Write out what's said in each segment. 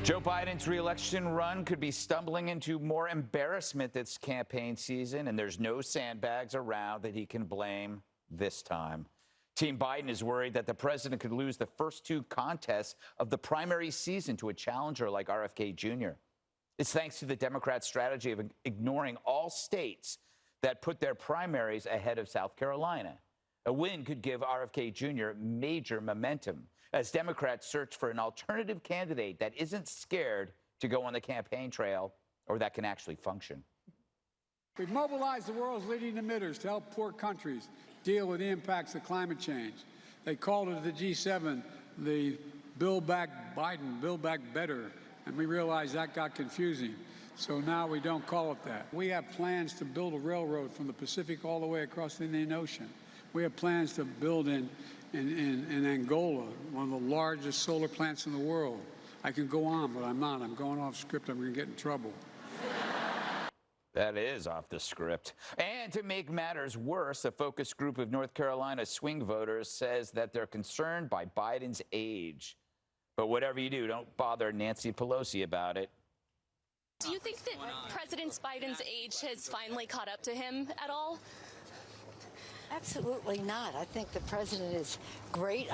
Joe Biden's re-election run could be stumbling into more embarrassment this campaign season, and there's no sandbags around that he can blame this time. Team Biden is worried that the president could lose the first two contests of the primary season to a challenger like RFK Jr. It's thanks to the Democrats' strategy of ignoring all states that put their primaries ahead of South Carolina. A win could give RFK Jr. major momentum as Democrats search for an alternative candidate that isn't scared to go on the campaign trail or that can actually function. We've mobilized the world's leading emitters to help poor countries deal with the impacts of climate change. They called it at the G7 the Build Back Biden, Build Back Better, and we realized that got confusing. So now we don't call it that. We have plans to build a railroad from the Pacific all the way across the Indian Ocean. We have plans to build in Angola, one of the largest solar plants in the world. I can go on, but I'm not. I'm going off script. I'm going to get in trouble. That is off the script. And to make matters worse, a focus group of North Carolina swing voters says that they're concerned by Biden's age. But whatever you do, don't bother Nancy Pelosi about it. Do you think that President Biden's age has finally caught up to him at all? Absolutely not. I think the president is great.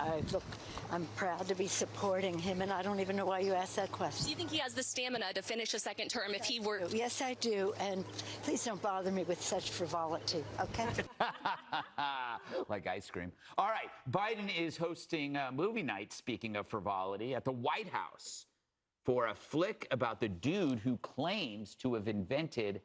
I'm proud to be supporting him, and I don't even know why you asked that question. Do you think he has the stamina to finish a second term if he were? Yes, I do, and please don't bother me with such frivolity, okay? Like ice cream. All right, Biden is hosting a movie night, speaking of frivolity, at the White House for a flick about the dude who claims to have invented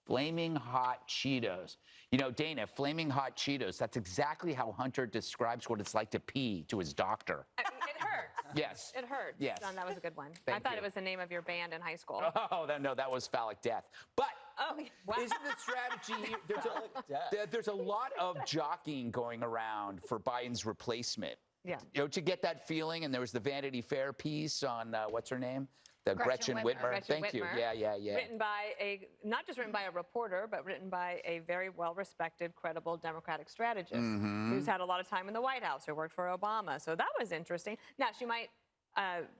Flaming Hot Cheetos. You know, Dana, Flaming Hot Cheetos, that's exactly how Hunter describes what it's like to pee to his doctor. It hurts. Yes. It hurts. Yes. John, that was a good one. Thank I thought you. it was the name of your band in high school. Oh, no, that was phallic death. But wow. isn't the strategy here? There's a lot of jockeying going around for Biden's replacement. Yeah. You know, to get that feeling, and there was the Vanity Fair piece on, what's her name? The Gretchen Whitmer. Thank you. Yeah. Written by not just written by a reporter, but written by a very well-respected, credible Democratic strategist who's had a lot of time in the White House, who worked for Obama. So that was interesting. Now, she might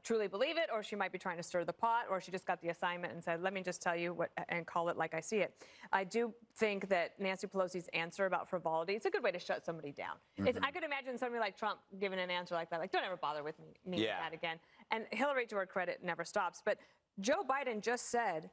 truly believe it, or she might be trying to stir the pot, or she just got the assignment and said, let me just tell you what, and call it like I see it. I do think that Nancy Pelosi's answer about frivolity, it's a good way to shut somebody down. I could imagine somebody like Trump giving an answer like that, like, don't ever bother with me with that again. And Hillary, to her credit, never stops. But Joe Biden just said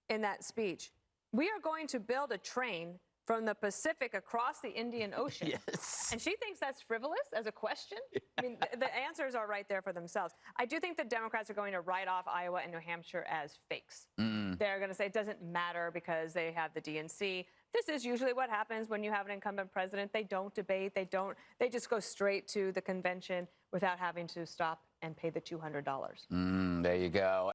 in that speech, we are going to build a train from the Pacific across the Indian Ocean. Yes. And she thinks that's frivolous as a question? I mean, the answers are right there for themselves. I do think the Democrats are going to write off Iowa and New Hampshire as fakes. They're going to say it doesn't matter because they have the DNC. This is usually what happens when you have an incumbent president. They don't debate. They just go straight to the convention without having to stop and pay the $200. There you go.